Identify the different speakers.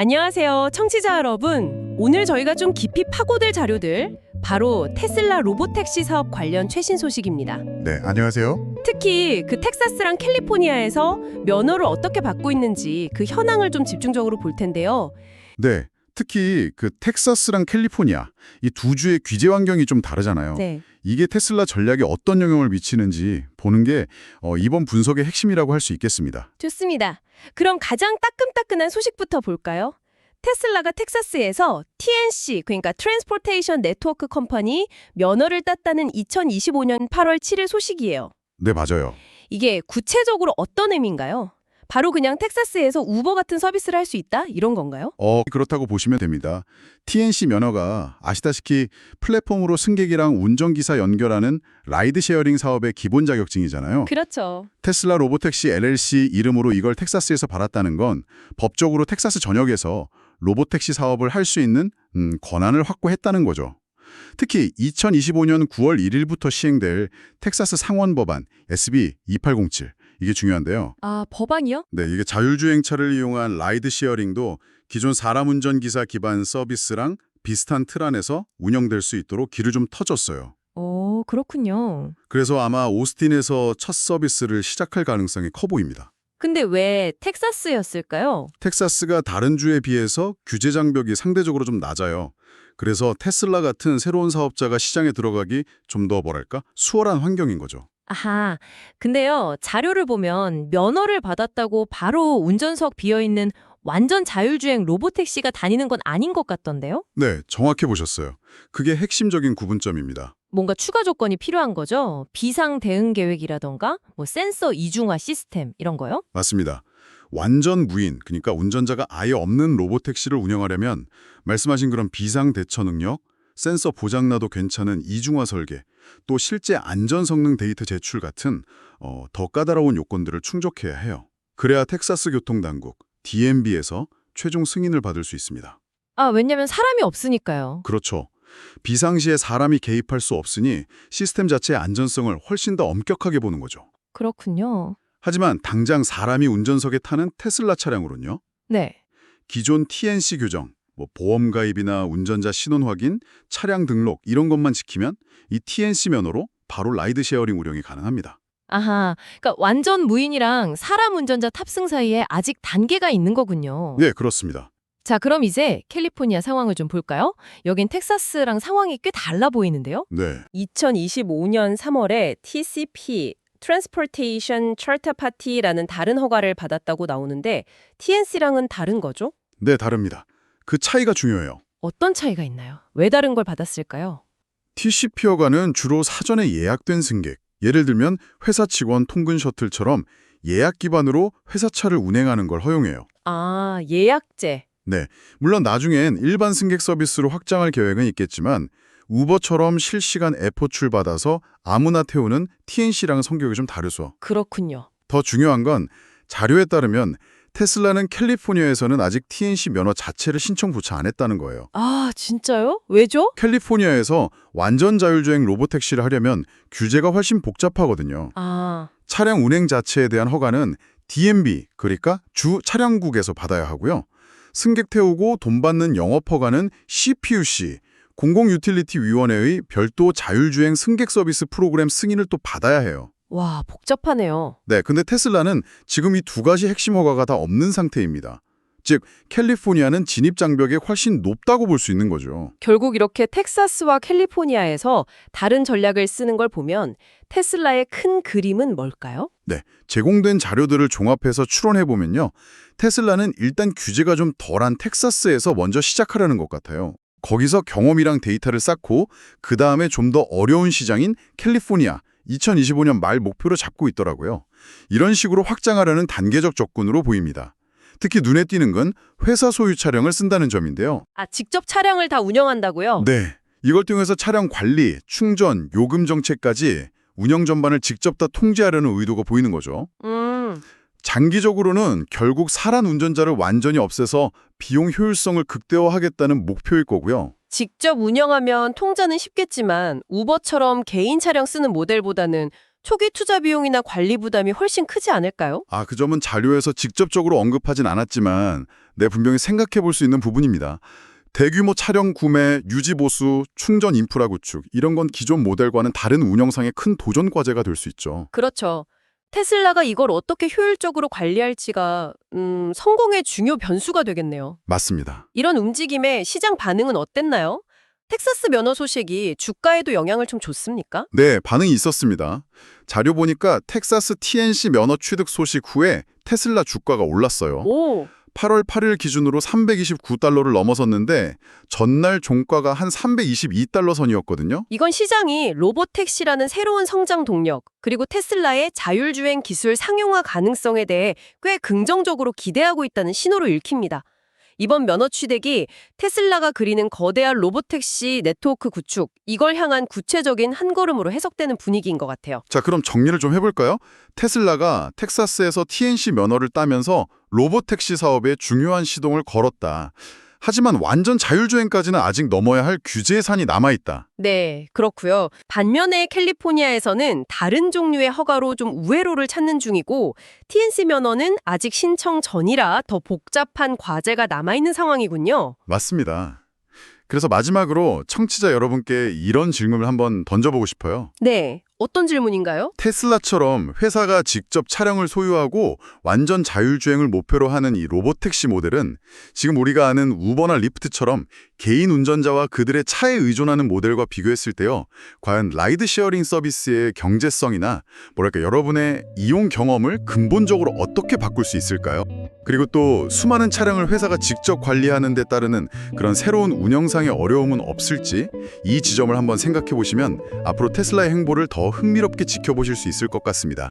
Speaker 1: 안녕하세요, 청취자 여러분. 오늘 저희가 좀 깊이 파고들 자료들, 바로 테슬라 로보택시 사업 관련 최신 소식입니다.
Speaker 2: 네, 안녕하세요.
Speaker 1: 특히 그 텍사스랑 캘리포니아에서 면허를 어떻게 받고 있는지 그 현황을 좀 집중적으로 볼 텐데요.
Speaker 2: 네, 특히 그 텍사스랑 캘리포니아 이 두 주의 규제 환경이 좀 다르잖아요.
Speaker 1: 네.
Speaker 2: 이게 테슬라 전략에 어떤 영향을 미치는지 보는 게 이번 분석의 핵심이라고 할 수 있겠습니다.
Speaker 1: 좋습니다. 그럼 가장 따끈따끈한 소식부터 볼까요? 테슬라가 텍사스에서 TNC, 그러니까 트랜스포테이션 네트워크 컴퍼니 면허를 땄다는 2025년 8월 7일 소식이에요.
Speaker 2: 네, 맞아요.
Speaker 1: 이게 구체적으로 어떤 의미인가요? 바로 그냥 텍사스에서 우버 같은 서비스를 할 수 있다? 이런 건가요?
Speaker 2: 그렇다고 보시면 됩니다. TNC 면허가 아시다시피 플랫폼으로 승객이랑 운전기사 연결하는 라이드 쉐어링 사업의 기본 자격증이잖아요.
Speaker 1: 그렇죠.
Speaker 2: 테슬라 로보택시 LLC 이름으로 이걸 텍사스에서 받았다는 건 법적으로 텍사스 전역에서 로보택시 사업을 할 수 있는 권한을 확보했다는 거죠. 특히 2025년 9월 1일부터 시행될 텍사스 상원 법안 SB 2807 이게 중요한데요.
Speaker 1: 아, 법안이요?
Speaker 2: 네, 이게 자율주행차를 이용한 라이드 쉐어링도 기존 사람 운전기사 기반 서비스랑 비슷한 틀 안에서 운영될 수 있도록 길을 좀 터줬어요.
Speaker 1: 그렇군요.
Speaker 2: 그래서 아마 오스틴에서 첫 서비스를 시작할 가능성이 커 보입니다.
Speaker 1: 근데 왜 텍사스였을까요?
Speaker 2: 텍사스가 다른 주에 비해서 규제 장벽이 상대적으로 좀 낮아요. 그래서 테슬라 같은 새로운 사업자가 시장에 들어가기 좀 더 수월한 환경인 거죠.
Speaker 1: 아하, 근데요, 자료를 보면 면허를 받았다고 바로 운전석 비어있는 완전 자율주행 로보택시가 다니는 건 아닌 것 같던데요?
Speaker 2: 네, 정확히 보셨어요. 그게 핵심적인 구분점입니다.
Speaker 1: 뭔가 추가 조건이 필요한 거죠? 비상 대응 계획이라던가 센서 이중화 시스템 이런 거요?
Speaker 2: 맞습니다. 완전 무인, 그러니까 운전자가 아예 없는 로보택시를 운영하려면 말씀하신 그런 비상 대처 능력, 센서 보장나도 괜찮은 이중화 설계, 또 실제 안전 성능 데이터 제출 같은 더 까다로운 요건들을 충족해야 해요. 그래야 텍사스 교통당국, DMV에서 최종 승인을 받을 수 있습니다.
Speaker 1: 아, 왜냐면 사람이 없으니까요.
Speaker 2: 그렇죠. 비상시에 사람이 개입할 수 없으니 시스템 자체의 안전성을 훨씬 더 엄격하게 보는 거죠.
Speaker 1: 그렇군요.
Speaker 2: 하지만 당장 사람이 운전석에 타는 테슬라 차량으로는요.
Speaker 1: 네.
Speaker 2: 기존 TNC 규정, 보험 가입이나 운전자 신원 확인, 차량 등록 이런 것만 지키면 이 TNC 면허로 바로 라이드 쉐어링 운영이 가능합니다.
Speaker 1: 아하, 그러니까 완전 무인이랑 사람 운전자 탑승 사이에 아직 단계가 있는 거군요.
Speaker 2: 네, 그렇습니다.
Speaker 1: 자, 그럼 이제 캘리포니아 상황을 좀 볼까요? 여긴 텍사스랑 상황이 꽤 달라 보이는데요.
Speaker 2: 네,
Speaker 1: 2025년 3월에 TCP, Transportation Charter Party라는 다른 허가를 받았다고 나오는데 TNC랑은 다른 거죠?
Speaker 2: 네, 다릅니다. 그 차이가 중요해요.
Speaker 1: 어떤 차이가 있나요? 왜 다른 걸 받았을까요?
Speaker 2: TCP 허가는 주로 사전에 예약된 승객, 예를 들면 회사 직원 통근 셔틀처럼 예약 기반으로 회사차를 운행하는 걸 허용해요.
Speaker 1: 아, 예약제.
Speaker 2: 네, 물론 나중엔 일반 승객 서비스로 확장할 계획은 있겠지만 우버처럼 실시간 앱 호출받아서 아무나 태우는 TNC랑은 성격이 좀 다르죠.
Speaker 1: 그렇군요.
Speaker 2: 더 중요한 건 자료에 따르면 테슬라는 캘리포니아에서는 아직 TNC 면허 자체를 신청 부차 안 했다는 거예요.
Speaker 1: 아, 진짜요? 왜죠?
Speaker 2: 캘리포니아에서 완전 자율주행 로보택시를 하려면 규제가 훨씬 복잡하거든요.
Speaker 1: 아,
Speaker 2: 차량 운행 자체에 대한 허가는 DMV, 그러니까 주 차량국에서 받아야 하고요. 승객 태우고 돈 받는 영업 허가는 CPUC, 공공유틸리티위원회의 별도 자율주행 승객 서비스 프로그램 승인을 또 받아야 해요.
Speaker 1: 와, 복잡하네요.
Speaker 2: 네, 근데 테슬라는 지금 이 두 가지 핵심 허가가 다 없는 상태입니다. 즉, 캘리포니아는 진입 장벽이 훨씬 높다고 볼 수 있는 거죠.
Speaker 1: 결국 이렇게 텍사스와 캘리포니아에서 다른 전략을 쓰는 걸 보면 테슬라의 큰 그림은 뭘까요?
Speaker 2: 네, 제공된 자료들을 종합해서 추론해보면요. 테슬라는 일단 규제가 좀 덜한 텍사스에서 먼저 시작하려는 것 같아요. 거기서 경험이랑 데이터를 쌓고 그 다음에 좀 더 어려운 시장인 캘리포니아, 2025년 말 목표로 잡고 있더라고요. 이런 식으로 확장하려는 단계적 접근으로 보입니다. 특히 눈에 띄는 건 회사 소유 차량을 쓴다는 점인데요.
Speaker 1: 아, 직접 차량을 다 운영한다고요?
Speaker 2: 네, 이걸 통해서 차량 관리, 충전, 요금 정책까지 운영 전반을 직접 다 통제하려는 의도가 보이는 거죠. 장기적으로는 결국 사람 운전자를 완전히 없애서 비용 효율성을 극대화하겠다는 목표일 거고요.
Speaker 1: 직접 운영하면 통제는 쉽겠지만 우버처럼 개인 차량 쓰는 모델보다는 초기 투자 비용이나 관리 부담이 훨씬 크지 않을까요?
Speaker 2: 그 점은 자료에서 직접적으로 언급하진 않았지만 네, 분명히 생각해 볼 수 있는 부분입니다. 대규모 차량 구매, 유지 보수, 충전 인프라 구축 이런 건 기존 모델과는 다른 운영상의 큰 도전 과제가 될 수 있죠.
Speaker 1: 그렇죠. 테슬라가 이걸 어떻게 효율적으로 관리할지가 성공의 중요 변수가 되겠네요.
Speaker 2: 맞습니다.
Speaker 1: 이런 움직임에 시장 반응은 어땠나요? 텍사스 면허 소식이 주가에도 영향을 좀 줬습니까?
Speaker 2: 네, 반응이 있었습니다. 자료 보니까 텍사스 TNC 면허 취득 소식 후에 테슬라 주가가 올랐어요.
Speaker 1: 오,
Speaker 2: 8월 8일 기준으로 329달러를 넘어섰는데 전날 종가가 한 322달러 선이었거든요.
Speaker 1: 이건 시장이 로보택시라는 새로운 성장 동력, 그리고 테슬라의 자율주행 기술 상용화 가능성에 대해 꽤 긍정적으로 기대하고 있다는 신호로 읽힙니다. 이번 면허 취득이 테슬라가 그리는 거대한 로보택시 네트워크 구축, 이걸 향한 구체적인 한 걸음으로 해석되는 분위기인 것 같아요.
Speaker 2: 자, 그럼 정리를 좀 해볼까요? 테슬라가 텍사스에서 TNC 면허를 따면서 로보택시 사업에 중요한 시동을 걸었다. 하지만 완전 자율주행까지는 아직 넘어야 할 규제의 산이 남아있다.
Speaker 1: 네, 그렇고요. 반면에 캘리포니아에서는 다른 종류의 허가로 좀 우회로를 찾는 중이고 TNC 면허는 아직 신청 전이라 더 복잡한 과제가 남아있는 상황이군요.
Speaker 2: 맞습니다. 그래서 마지막으로 청취자 여러분께 이런 질문을 한번 던져보고 싶어요.
Speaker 1: 네, 어떤 질문인가요?
Speaker 2: 테슬라처럼 회사가 직접 차량을 소유하고 완전 자율주행을 목표로 하는 이 로보택시 모델은 지금 우리가 아는 우버나 리프트처럼 개인 운전자와 그들의 차에 의존하는 모델과 비교했을 때요. 과연 라이드 쉐어링 서비스의 경제성이나 뭐랄까 여러분의 이용 경험을 근본적으로 어떻게 바꿀 수 있을까요? 그리고 또 수많은 차량을 회사가 직접 관리하는 데 따르는 그런 새로운 운영상의 어려움은 없을지 이 지점을 한번 생각해 보시면 앞으로 테슬라의 행보를 더 흥미롭게 지켜보실 수 있을 것 같습니다.